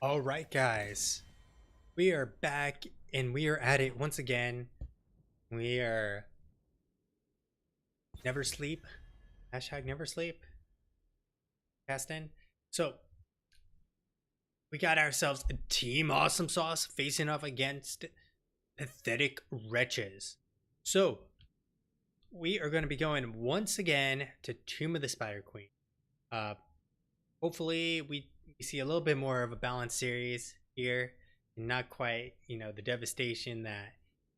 All right, guys, we are back and we are at it once again. We are never sleep. Hashtag never sleep. Cast in. So we got ourselves a team awesome sauce facing off against pathetic wretches. So we are going to be going once again to Tomb of the Spider Queen. Uh, hopefully we see a little bit more of a balanced series here, and not quite the devastation that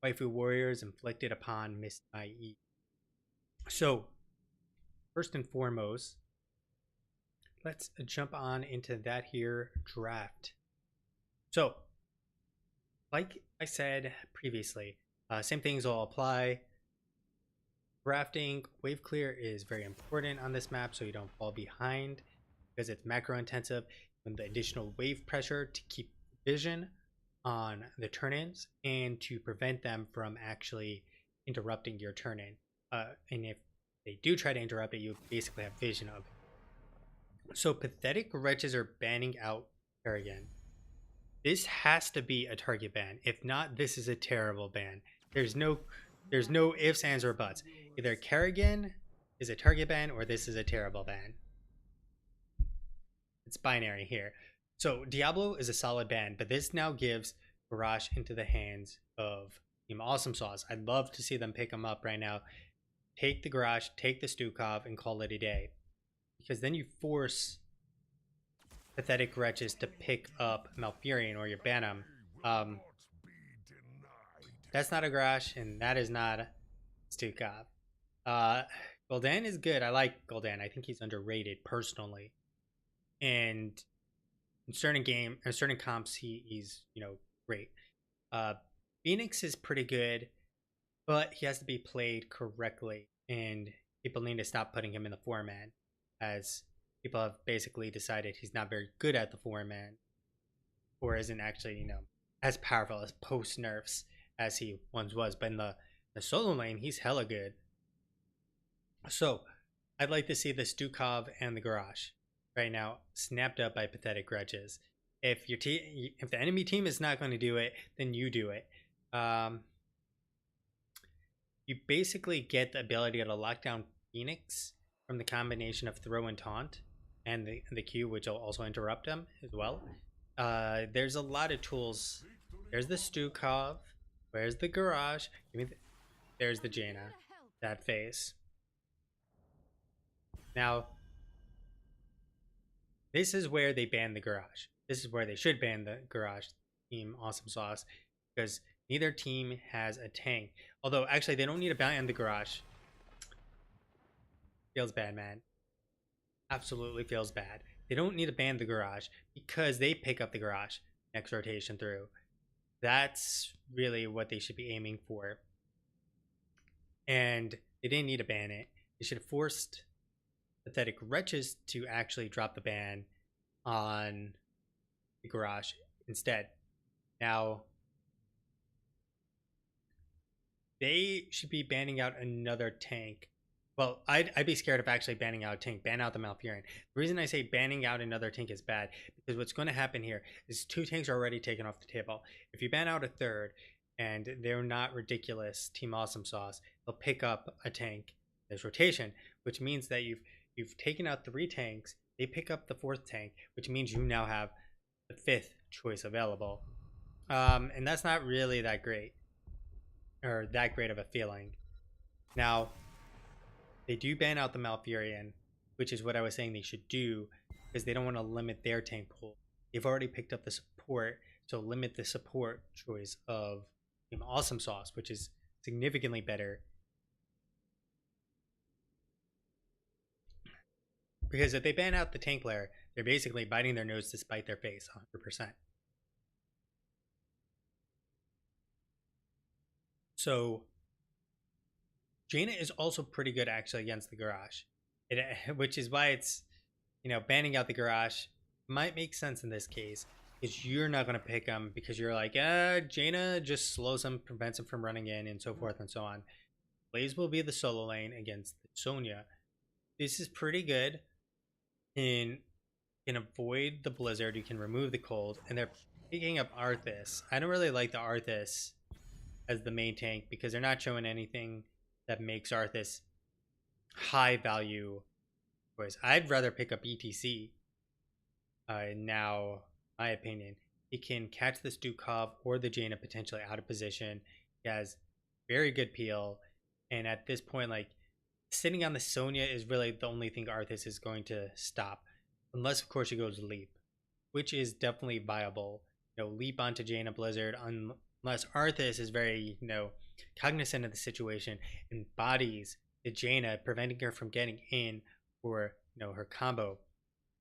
waifu warriors inflicted upon Miss IE. So first and foremost, let's jump on into that here draft. So like I said previously, same things will apply. Drafting wave clear is very important on this map so you don't fall behind, because it's macro intensive, and the additional wave pressure to keep vision on the turn-ins and to prevent them from actually interrupting your turn-in. And if they do try to interrupt it, you basically have vision of it. So pathetic wretches are banning out Kerrigan. This has to be a target ban. If not, this is a terrible ban. There's no ifs, ands, or buts. Either Kerrigan is a target ban or this is a terrible ban. It's binary here. So Diablo is a solid ban, but this now gives Garrosh into the hands of Team Awesomesauce. I'd love to see them pick him up right now. Take the Garrosh, take the Stukov, and call it a day. Because then you force pathetic wretches to pick up Malfurion or your ban him. That's not a Garrosh, and that is not Stukov. Gul'dan is good. I like Gul'dan. I think he's underrated personally. And in certain comps, he's great. Phoenix is pretty good, but he has to be played correctly, and people need to stop putting him in the 4-man, as people have basically decided he's not very good at the 4-man, or isn't actually as powerful as post nerfs as he once was. But in the solo lane, he's hella good. So I'd like to see the Stukov and the Garrosh right now snapped up by pathetic wretches. If the enemy team is not going to do it, then you do it. You basically get the ability to lock down Phoenix from the combination of throw and taunt, and the Q, which will also interrupt them as well. There's a lot of tools. There's the Stukov. Where's the Garrosh? There's the Jaina. That face. Now, this is where they ban the Garrosh. This is where they should ban the Garrosh, Team Awesomesauce, because neither team has a tank. Although, actually, they don't need to ban the Garrosh. Feels bad, man. Absolutely feels bad. They don't need to ban the Garrosh because they pick up the Garrosh next rotation through. That's really what they should be aiming for. And they didn't need to ban it. They should have forced pathetic wretches to actually drop the ban on the Garrosh instead. Now, they should be banning out another tank. Well, I'd be scared of actually banning out a tank. Ban out the Malfurion. The reason I say banning out another tank is bad, because what's going to happen here is 2 tanks are already taken off the table. If you ban out a third, and they're not ridiculous Team Awesomesauce, they'll pick up a tank this rotation, which means that you've taken out 3 tanks. They pick up the 4th tank, which means you now have the 5th choice available. And that's not really that great, or that great of a feeling. Now, they do ban out the Malfurion, which is what I was saying they should do, because they don't want to limit their tank pool. They've already picked up the support, so limit the support choice of Team Awesomesauce, which is significantly better. Because if they ban out the tank player, they're basically biting their nose to spite their face 100%. So Jaina is also pretty good actually against the Garrosh, which is why it's, banning out the Garrosh might make sense in this case, because you're not going to pick him because you're like, Jaina just slows him, prevents him from running in, and so forth and so on. Blaze will be the solo lane against Sonya. This is pretty good in can avoid the blizzard, you can remove the cold, and they're picking up Arthas. I don't really like the Arthas as the main tank because they're not showing anything that makes Arthas high value choice. I'd rather pick up ETC. Now, my opinion, he can catch the Stukov or the Jaina potentially out of position. He has very good peel, and at this point, like, sitting on the Sonya is really the only thing Arthas is going to stop, unless of course he goes leap, which is definitely viable. Leap onto Jaina Blizzard unless Arthas is very cognizant of the situation and bodies the Jaina, preventing her from getting in for her combo.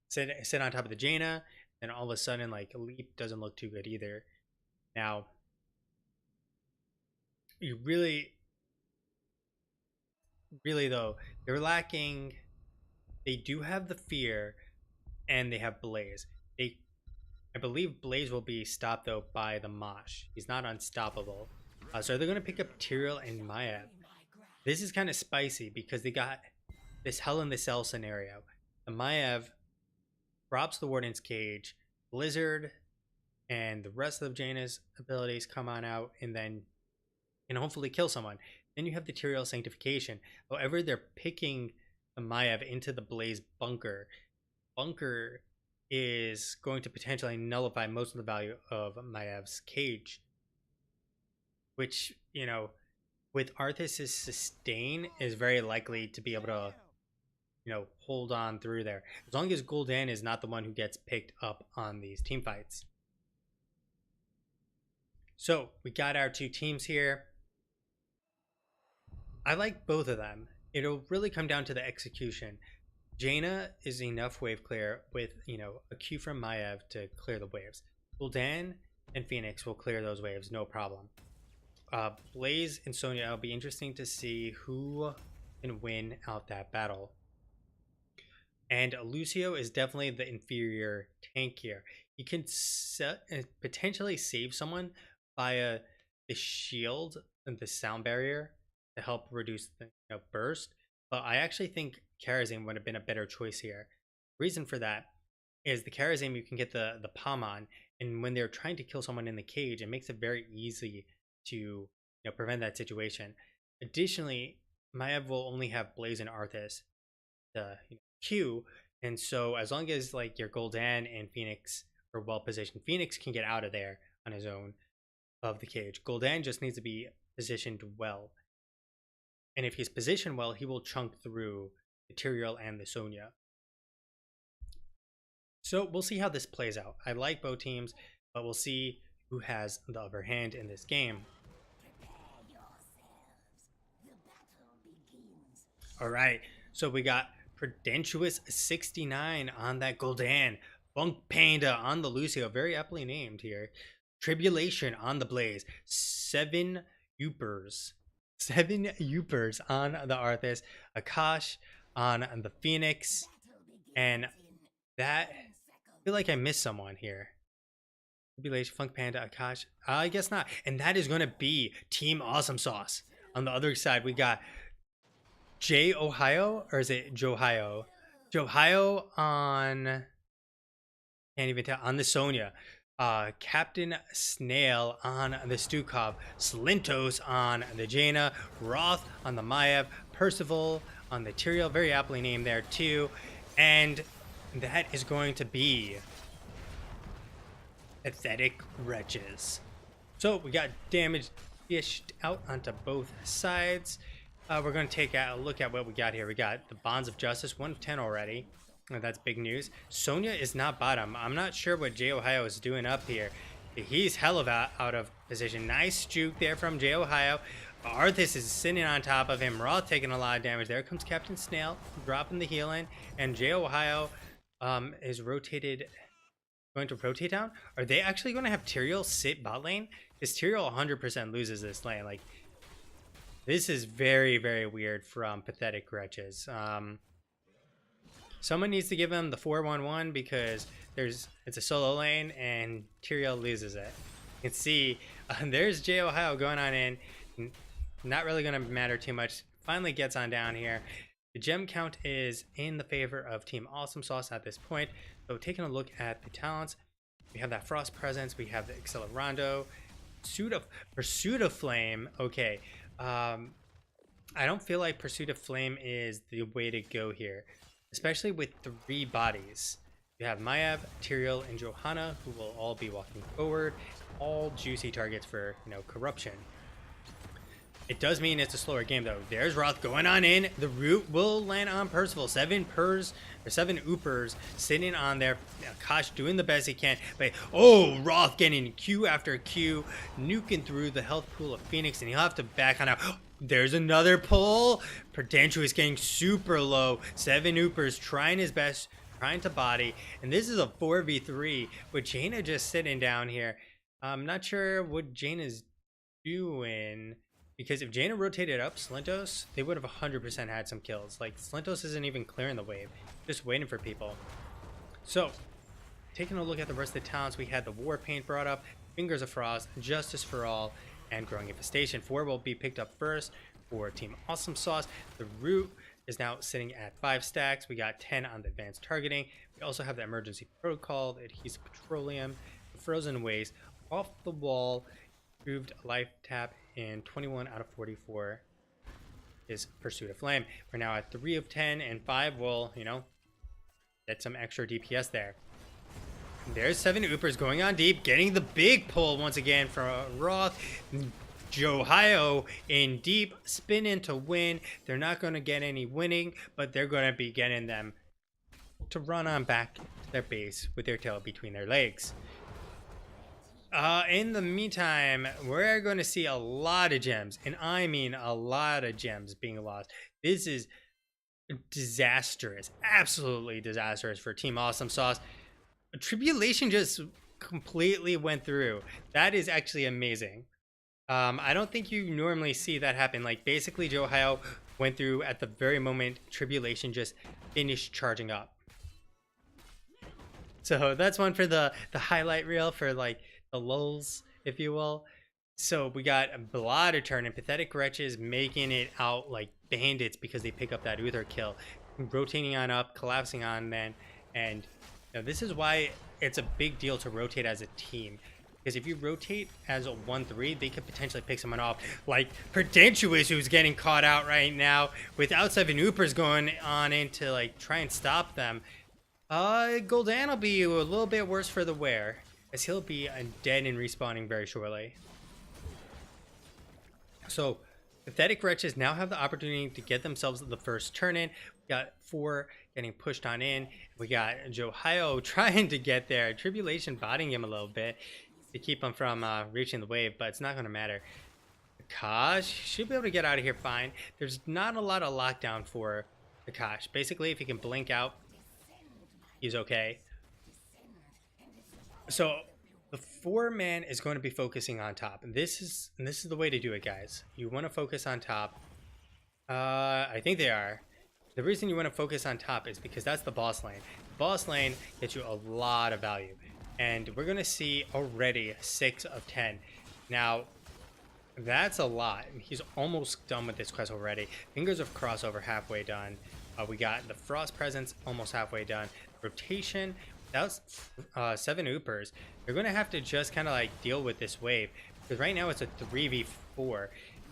Sit on top of the Jaina, and all of a sudden like leap doesn't look too good either. Now you really though, they're lacking. They do have the fear, and they have Blaze. I believe Blaze will be stopped though by the Mosh. He's not unstoppable. So they're gonna pick up Tyrael and Maiev. This is kind of spicy because they got this Hell in the Cell scenario. The Maiev drops the Warden's Cage, Blizzard, and the rest of Jaina's abilities come on out, and then can hopefully kill someone. Then you have the Tyrael Sanctification. However, they're picking the Maiev into the Blaze bunker. Bunker is going to potentially nullify most of the value of Maiev's cage, which, with Arthas' sustain is very likely to be able to, hold on through there. As long as Gul'dan is not the one who gets picked up on these team fights. So we got our two teams here. I like both of them. It'll really come down to the execution. Jaina is enough wave clear with, a Q from Maiev to clear the waves. Gul'dan and Phoenix will clear those waves, no problem. Blaze and Sonya, it'll be interesting to see who can win out that battle. And Lucio is definitely the inferior tank here. He can potentially save someone via the shield and the sound barrier to help reduce the burst. But I actually think Karazhan would have been a better choice here. Reason for that is the Karazhan, you can get the palm on, and when they're trying to kill someone in the cage, it makes it very easy to prevent that situation. Additionally, Maiev will only have Blaze and Arthas to Q, and so as long as like your Gul'dan and Phoenix are well positioned, Phoenix can get out of there on his own of the cage. Gul'dan just needs to be positioned well. And if he's positioned well, he will chunk through the Tyrael and the Sonya. So we'll see how this plays out. I like both teams, but we'll see who has the upper hand in this game. All right, so we got Prudentious 69 on that Gul'dan, Funk Panda on the Lucio, very aptly named here. Tribulation on the Blaze, 7 Yoopers. 7 Yoopers on the Arthas, Akash on the Phoenix, and that, I feel like I missed someone here. Tribulation, Funk Panda, Akash, I guess not. And that is going to be Team Awesomesauce. On the other side, we got J Ohio, or is it Johio? Johio on, can't even tell, on the Sonya. Captain Snail on the Stukov, Slintos on the Jaina, Roth on the Maiev, Percival on the Tyrael, very aptly named there too, and that is going to be Pathetic Wretches. So we got damage dished out onto both sides. We're going to take a look at what we got here. We got the Bonds of Justice, 1 of 10 already. That's big news. Sonya is not bottom. I'm not sure what J Ohio is doing up here. He's hell of out of position. Nice juke there from J Ohio. Arthas is sitting on top of him. Roth taking a lot of damage. There comes Captain Snail dropping the heal in, and J Ohio is going to rotate down. Are they actually going to have Tyrael sit bot lane? Because Tyrael 100% loses this lane. Like, this is very, very weird from Pathetic Wretches. Someone needs to give him the 4-1-1 because it's a solo lane and Tyrael loses it. You can see there's J Ohio going on in. Not really going to matter too much. Finally gets on down here. The gem count is in the favor of Team Awesomesauce at this point. So taking a look at the talents, we have that Frost Presence, we have the Accelerando, Pursuit of Flame. Okay, I don't feel like Pursuit of Flame is the way to go here, especially with 3 bodies. You have Mayav, Tyrael, and Johanna, who will all be walking forward, all juicy targets for, corruption. It does mean it's a slower game though. There's Roth going on in. The root will land on Percival. 7 Oopers sitting on there. Kosh doing the best he can. But Roth getting Q after Q, nuking through the health pool of Phoenix, and he'll have to back on out. There's another pull. Prudential is getting super low. 7 Oopers trying his best, trying to body. And this is a 4v3 with Jaina just sitting down here. I'm not sure what Jaina's doing. Because if Jaina rotated up Slintos, they would have 100% had some kills. Like, Slintos isn't even clearing the wave, just waiting for people. So, taking a look at the rest of the talents, we had the War Paint brought up, Fingers of Frost, Justice for All, and Growing Infestation. 4 will be picked up first for Team Awesomesauce. The Root is now sitting at 5 stacks. We got 10 on the Advanced Targeting. We also have the Emergency Protocol, the Adhesive Petroleum, the Frozen Waste, Off the Wall, Proved Life Tap, and 21 out of 44 is Pursuit of Flame. We're now at 3 of 10, and 5 will, get some extra DPS there. There's 7 Oopers going on deep, getting the big pull once again from Roth. Johio in deep, spin in to win. They're not going to get any winning, but they're going to be getting them to run on back to their base with their tail between their legs. In the meantime, we're going to see a lot of gems, and I mean a lot of gems being lost. This is disastrous, absolutely disastrous for Team Awesomesauce. Tribulation just completely went through. That is actually amazing. I don't think you normally see that happen. Like, basically, Johio went through at the very moment Tribulation just finished charging up. So that's one for the highlight reel for, like, the lulz, if you will. So we got a lot of turn and Pathetic Wretches making it out like bandits because they pick up that Uther kill, rotating on up, collapsing on then. And this is why it's a big deal to rotate as a team, because if you rotate as a 1-3, they could potentially pick someone off, like Prudentious, who's getting caught out right now without 7 Oopers going on in to like try and stop them. Gul'dan will be a little bit worse for the wear, as he'll be dead and respawning very shortly. So, Pathetic Wretches now have the opportunity to get themselves the first turn in. We got 4 getting pushed on in. We got Johio trying to get there. Tribulation botting him a little bit to keep him from reaching the wave, but it's not going to matter. Akash should be able to get out of here fine. There's not a lot of lockdown for Akash. Basically, if he can blink out, he's okay. So the 4-man is going to be focusing on top. And this is the way to do it, guys. You want to focus on top. I think they are. The reason you want to focus on top is because that's the boss lane. The boss lane gets you a lot of value. And we're going to see already 6 of 10. Now, that's a lot. He's almost done with this quest already. Fingers of Crossover halfway done. We got the Frost Presence almost halfway done. Rotation. That was 7 Oopers. They're going to have to just kind of like deal with this wave, because right now it's a 3v4.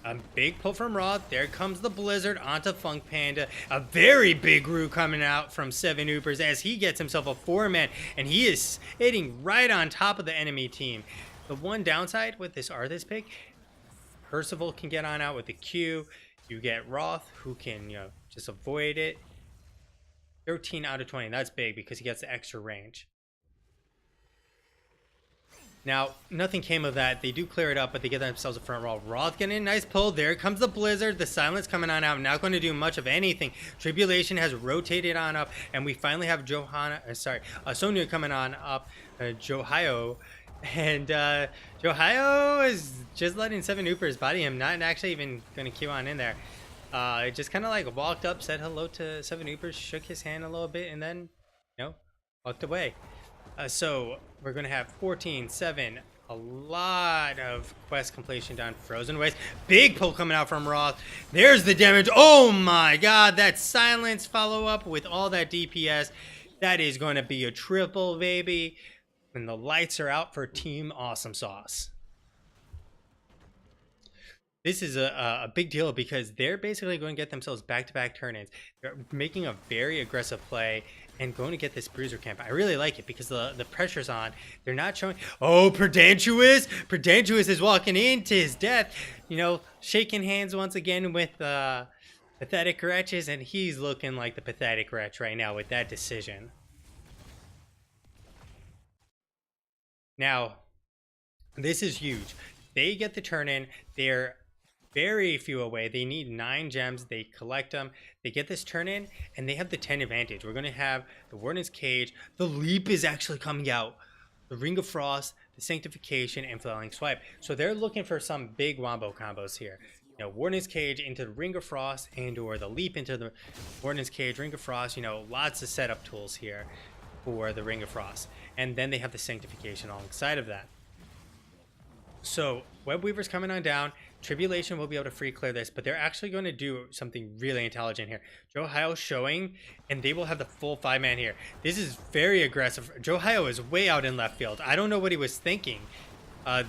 A big pull from Roth. There comes the Blizzard onto Funk Panda. A very big Roo coming out from 7 Oopers as he gets himself a 4-man, and he is hitting right on top of the enemy team. The one downside with this Arthas pick, Percival can get on out with the Q. You get Roth, who can just avoid it. 13 out of 20. That's big because he gets the extra range. Now, nothing came of that. They do clear it up, but they get themselves a front row. Roth getting a nice pull. There comes the Blizzard. The Silence coming on out. Not going to do much of anything. Tribulation has rotated on up, and we finally have Sonya coming on up. Johio. And Johio is just letting 7 Oopers body him. Not actually even going to queue on in there. Just kind of like walked up, said hello to 7 Oopers, shook his hand a little bit, and then, walked away. So we're going to have 14, 7, a lot of quest completion done. Frozen Waste. Big pull coming out from Roth. There's the damage. Oh my god, that silence follow up with all that DPS. That is going to be a triple, baby. And the lights are out for Team Awesomesauce. This is a big deal because they're basically going to get themselves back-to-back turn-ins. They're making a very aggressive play and going to get this bruiser camp. I really like it because the pressure's on. They're not showing. Oh, Predantuous! Predantuous is walking into his death. You know, shaking hands once again with Pathetic Wretches, and he's looking like the Pathetic Wretch right now with that decision. Now, this is huge. They get the turn-in. They're very few away. They need 9 gems. They collect them. They get this turn in, and they have the 10 advantage. We're going to have the Warden's Cage. The Leap is actually coming out. The Ring of Frost, the Sanctification, and Flailing Swipe. So they're looking for some big wombo combos here. You know, Warden's Cage into the Ring of Frost, and or the Leap into the Warden's Cage, Ring of Frost. You know, lots of setup tools here for the Ring of Frost. And then they have the Sanctification alongside of that. So Web Weaver's coming on down. Tribulation will be able to free clear this, but they're actually going to do something really intelligent here. Joe Hyo showing, and they will have the full 5-man here. This is very aggressive. Joe Hyo is way out in left field. I don't know what he was thinking.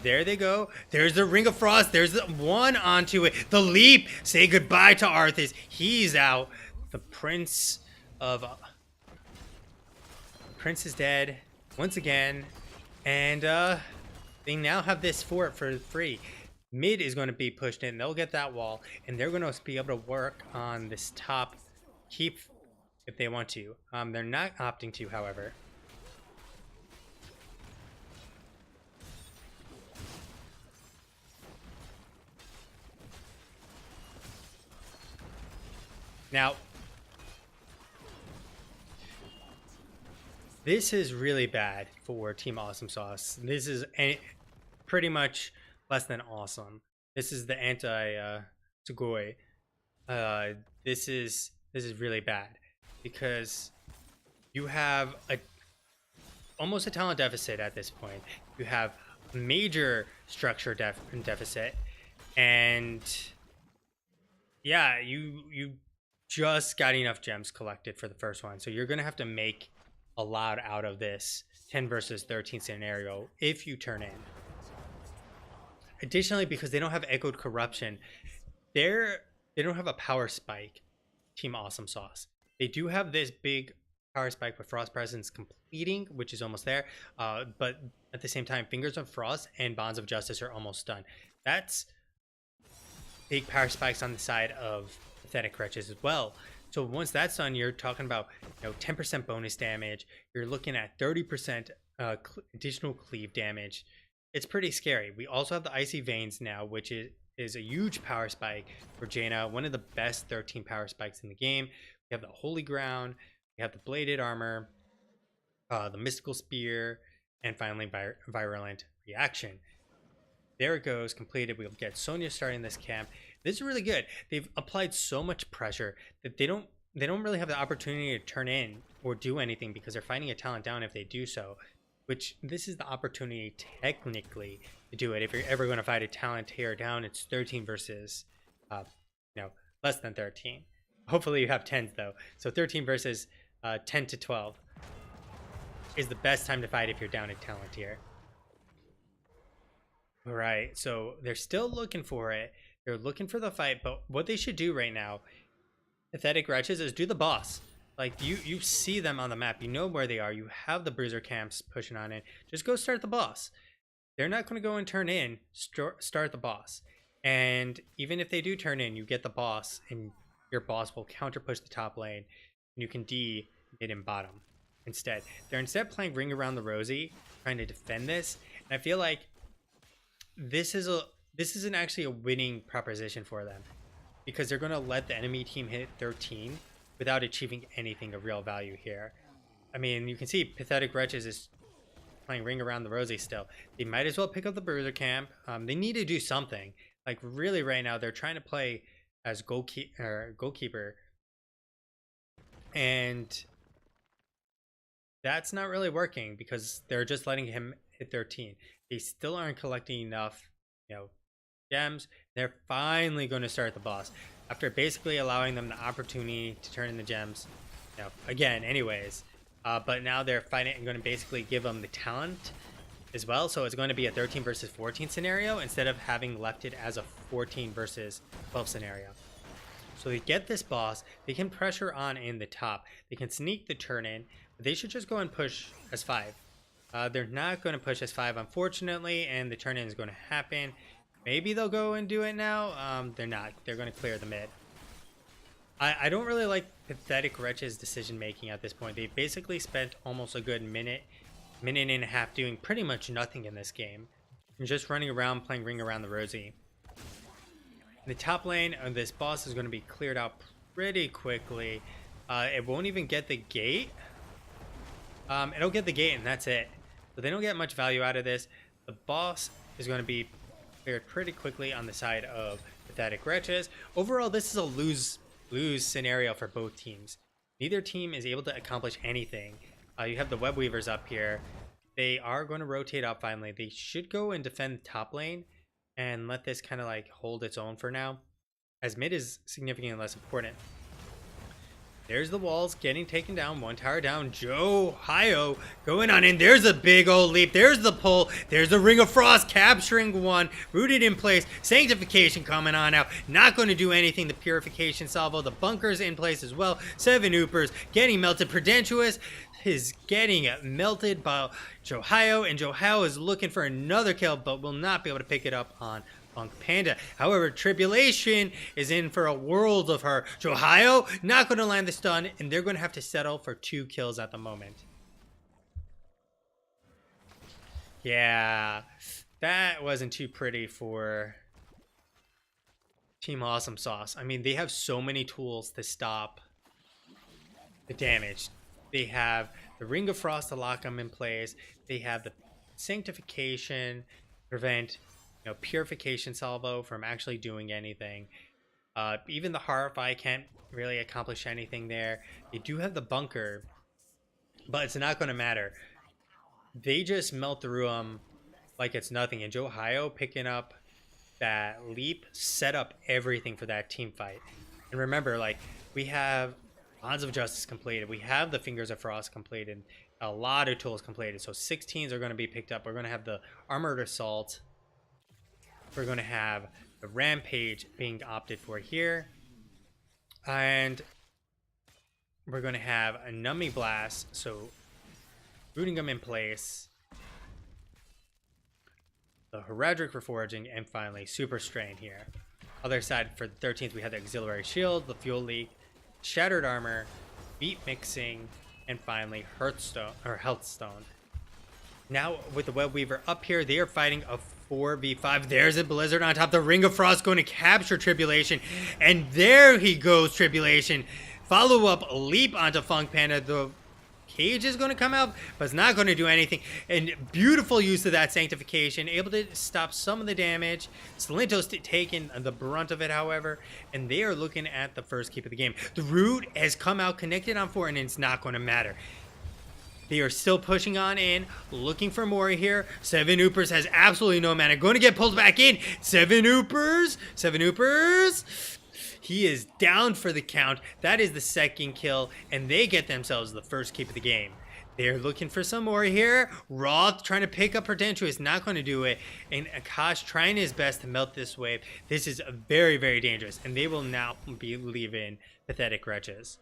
There they go. There's the Ring of Frost. There's the one onto it. The Leap. Say goodbye to Arthas. He's out. The Prince is dead once again, and they now have this fort for free. Mid is going to be pushed in. They'll get that wall, and they're going to be able to work on this top keep if they want to. They're not opting to, however. Now, this is really bad for Team Awesomesauce. This is pretty much less than awesome. This is the anti-Sugoi. This is really bad because you have almost a talent deficit at this point. You have a major structure deficit, and yeah, you just got enough gems collected for the first one, so you're gonna have to make a lot out of this 10 versus 13 scenario if you turn in. Additionally, because they don't have Echoed Corruption, they don't have a power spike, Team Awesomesauce. They do have this big power spike with Frost Presence completing, which is almost there, but at the same time, Fingers of Frost and Bonds of Justice are almost done. That's big power spikes on the side of Pathetic Wretches as well. So once that's done, you're talking about 10% bonus damage. You're looking at 30% additional cleave damage. It's pretty scary. We also have the Icy Veins now, which is a huge power spike for Jaina, one of the best 13 power spikes in the game. We have the Holy Ground, we have the Bladed Armor, the Mystical Spear, and finally Virulent Reaction. There it goes, completed. We'll get Sonya starting this camp. This is really good. They've applied so much pressure that they don't really have the opportunity to turn in or do anything because they're fighting a talent down if they do so. Which this is the opportunity technically to do it. If you're ever going to fight a talent tear down, it's 13 versus less than 13. Hopefully you have 10s though. So 13 versus 10 to 12 is the best time to fight if you're down a talent tier. All right, so they're still looking for it. They're looking for the fight, but what they should do right now, Pathetic Wretches, is do the boss. Like, you see them on the map. You know where they are. You have the bruiser camps pushing on in. Just go start the boss. They're not going to go and turn in. Start the boss. And even if they do turn in, you get the boss, and your boss will counter push the top lane. And you can D mid and bottom instead. They're instead playing Ring Around the Rosie, trying to defend this. And I feel like this isn't actually a winning proposition for them, because they're going to let the enemy team hit 13 without achieving anything of real value here. I mean, you can see Pathetic Wretches is playing Ring Around the Rosie still. They might as well pick up the Bruiser Camp. They need to do something. Like, really right now, they're trying to play as goalkeeper. And that's not really working because they're just letting him hit 13. They still aren't collecting enough, gems. They're finally going to start the boss after basically allowing them the opportunity to turn in the gems, again, anyways. But now they're fighting and going to basically give them the talent as well. So it's going to be a 13 versus 14 scenario instead of having left it as a 14 versus 12 scenario. So they get this boss, they can pressure on in the top, they can sneak the turn in, but they should just go and push S5. They're not going to push S5, unfortunately, and the turn in is going to happen. Maybe they'll go and do it now. They're not. They're going to clear the mid. I don't really like Pathetic Wretches decision making at this point. They basically spent almost a good minute and a half doing pretty much nothing in this game, and just running around playing Ring Around the Rosie. In the top lane, this boss is going to be cleared out pretty quickly. It won't even get the gate. It'll get the gate and that's it. So they don't get much value out of this. The boss is going to be cleared pretty quickly on the side of Pathetic Wretches. Overall, this is a lose scenario for both teams. Neither team is able to accomplish anything. You have the Web Weavers up here. They are going to rotate up finally. They should go and defend the top lane and let this kind of like hold its own for now, as mid is significantly less important. There's the walls getting taken down. One tower down. Johio going on in. There's a big old leap. There's the pull. There's the Ring of Frost capturing one. Rooted in place. Sanctification coming on out. Not going to do anything. The Purification salvo. The bunker's in place as well. 7 Oopers getting melted. Prudentious is getting melted by Johio. And Johio is looking for another kill, but will not be able to pick it up on Funk Panda. However, Tribulation is in for a world of her. Johio not going to land the stun, and they're going to have to settle for 2 kills at the moment. Yeah, that wasn't too pretty for Team Awesomesauce. I mean, they have so many tools to stop the damage. They have the Ring of Frost to lock them in place. They have the Sanctification to prevent Purification salvo from actually doing anything. Even the Horrify can't really accomplish anything there. They do have the bunker, but it's not going to matter. They just melt through them like it's nothing. And Johio picking up that leap set up everything for that team fight. And remember, like, we have Bonds of Justice completed. We have the Fingers of Frost completed. A lot of tools completed. So 16s are going to be picked up. We're going to have the Armored Assault. We're going to have the Rampage being opted for here. And we're going to have a Numbing Blast, so rooting them in place. The Heraldric Reforging, and finally Super Strain here. Other side for the 13th, we have the Auxiliary Shield, the Fuel Leak, Shattered Armor, Beat Mixing, and finally Healthstone. Now with the Web Weaver up here, they are fighting a 4v5. There's a Blizzard on top. The Ring of Frost going to capture Tribulation. And there he goes, Tribulation. Follow up, leap onto Funk Panda. The cage is going to come out, but it's not going to do anything. And beautiful use of that Sanctification. Able to stop some of the damage. Slintos taking the brunt of it, however. And they are looking at the first keep of the game. The Root has come out, connected on 4, and it's not going to matter. They are still pushing on in, looking for more here. 7 Oopers has absolutely no mana. Going to get pulled back in. 7 Oopers. 7 Oopers. He is down for the count. That is the second kill, and they get themselves the first keep of the game. They're looking for some more here. Roth trying to pick up Prudential is not going to do it. And Akash trying his best to melt this wave. This is very, very dangerous, and they will now be leaving Pathetic Wretches.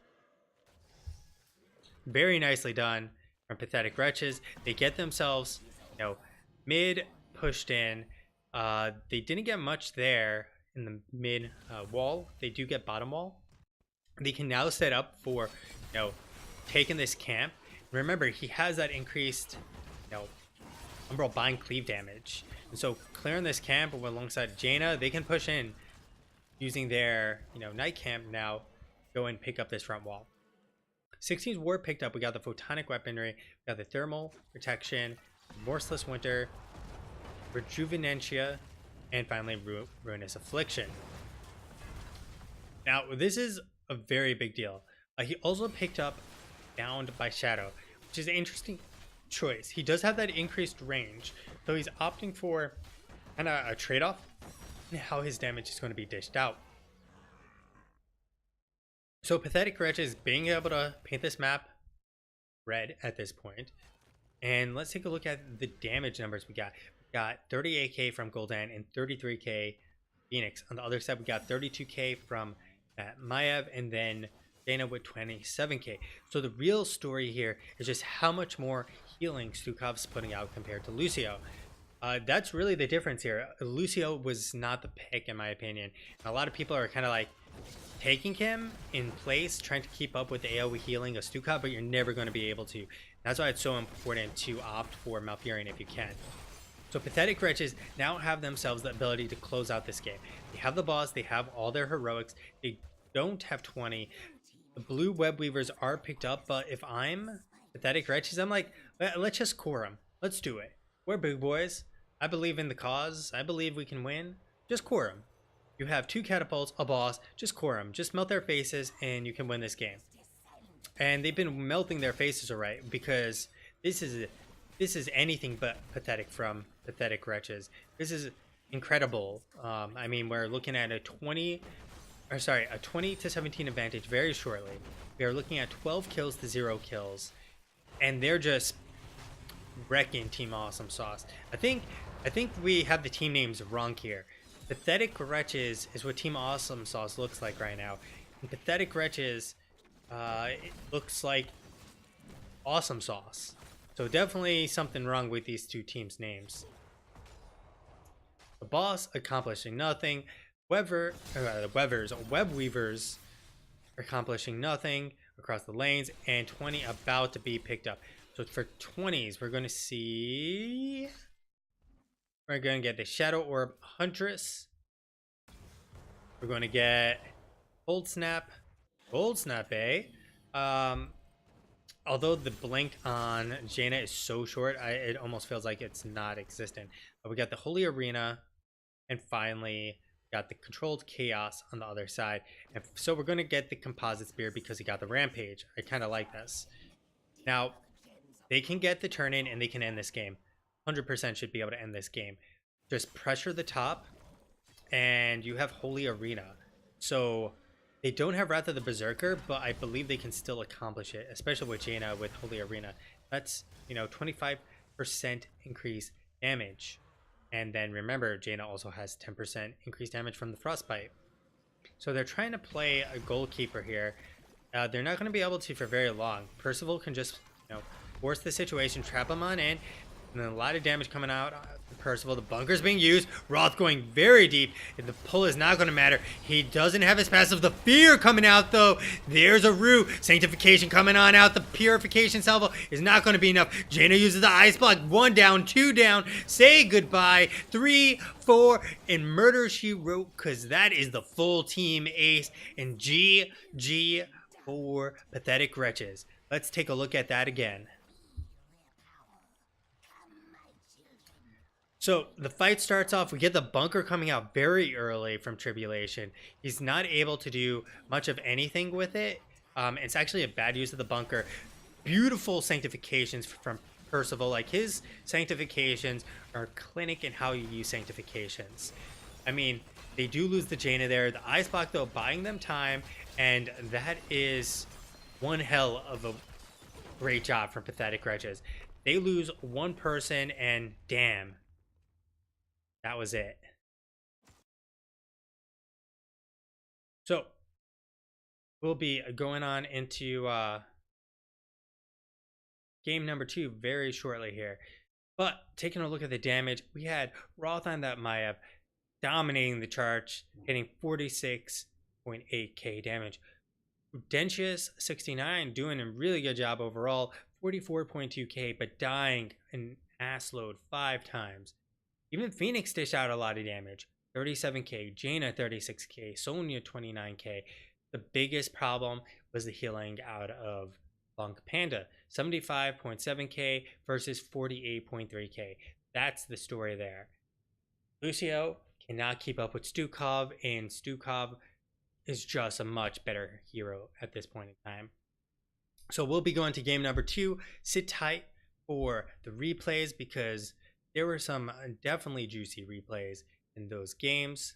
Very nicely done from Pathetic Wretches. They get themselves, mid pushed in. They didn't get much there in the mid wall. They do get bottom wall. They can now set up for, taking this camp. Remember, he has that increased, Umbral Bind Cleave damage. And so clearing this camp alongside Jaina, they can push in using their, night camp now, go and pick up this front wall. 16's war picked up. We got the Photonic Weaponry, we got the Thermal Protection, Remorseless Winter, Rejuvenentia, and finally Ruinous Affliction. Now, this is a very big deal. He also picked up Bound by Shadow. which is an interesting choice. He does have that increased range, so he's opting for kind of a trade-off in how his damage is going to be dished out. So Pathetic Wretches being able to paint this map red at this point. And let's take a look at the damage numbers we got. We got 38k from Gul'dan and 33k Phoenix. On the other side, we got 32k from Maiev, and then Jaina with 27k. So the real story here is just how much more healing Stukov's putting out compared to Lucio. That's really the difference here. Lucio was not the pick, in my opinion. And a lot of people are kind of like taking him in place, trying to keep up with the AoE healing of Stukov, but you're never going to be able to. That's why it's so important to opt for Malfurion if you can. So Pathetic Wretches now have themselves the ability to close out this game. They have the boss, they have all their heroics, they don't have 20. The blue web weavers are picked up, but if I'm Pathetic Wretches, I'm like, let's just core them. Let's do it. We're big boys. I believe in the cause. I believe we can win. Just core them. You have 2 catapults, a boss, just core them. Just melt their faces and you can win this game. And they've been melting their faces alright, because this is anything but pathetic from Pathetic Wretches. This is incredible. I mean, we're looking at a 20 to 17 advantage very shortly. We are looking at 12 kills to 0 kills, and they're just wrecking Team Awesomesauce. I think we have the team names wrong here. Pathetic Wretches is what Team Awesomesauce looks like right now. And Pathetic Wretches, it looks like Awesomesauce. So definitely something wrong with these two teams' names. The boss accomplishing nothing. Web weavers accomplishing nothing across the lanes, and 20 about to be picked up. So for 20s, we're going to see, we're going to get the Shadow Orb Huntress. We're going to get Cold Snap, eh? Although the blink on Jaina is so short, it almost feels like it's not existent. But we got the Holy Arena, and finally got the Controlled Chaos on the other side. And so we're going to get the Composite Spear because he got the Rampage. I kind of like this. Now, they can get the turn in and they can end this game. 100% should be able to end this game. Just pressure the top, and you have Holy Arena. So they don't have Wrath of the Berserker, but I believe they can still accomplish it, especially with Jaina with Holy Arena. That's, 25% increase damage. And then remember, Jaina also has 10% increased damage from the Frostbite. So they're trying to play a goalkeeper here. They're not going to be able to for very long. Percival can just, force the situation, trap him on in, and then a lot of damage coming out. Percival, the bunker's being used. Roth going very deep. And the pull is not going to matter. He doesn't have his passive. The fear coming out, though. There's a root. Sanctification coming on out. The purification salvo is not going to be enough. Jaina uses the ice block. 1 down, 2 down. Say goodbye. 3, 4, and Murder She Wrote, because that is the full team ace. And GG for Pathetic Wretches. Let's take a look at that again. So the fight starts off, we get the bunker coming out very early from Tribulation. He's not able to do much of anything with it. It's actually a bad use of the bunker. Beautiful sanctifications from Percival. Like, his sanctifications are clinic in how you use sanctifications. I mean, they do lose the Jaina there. The Ice Block, though, buying them time. And that is one hell of a great job from Pathetic Wretches. They lose one person, and damn. That was it. So we'll be going on into game number 2 very shortly here. But taking a look at the damage, we had Roth on that Maiev dominating the charge, hitting 46.8k damage. Dentius 69 doing a really good job overall, 44.2k, but dying an ass load 5 times. Even Phoenix dished out a lot of damage. 37k, Jaina 36k, Sonya 29k. The biggest problem was the healing out of Bunk Panda. 75.7k versus 48.3k. That's the story there. Lucio cannot keep up with Stukov, and Stukov is just a much better hero at this point in time. So we'll be going to game number 2. Sit tight for the replays because there were some definitely juicy replays in those games.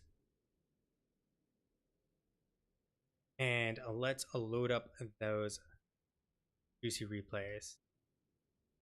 And let's load up those juicy replays.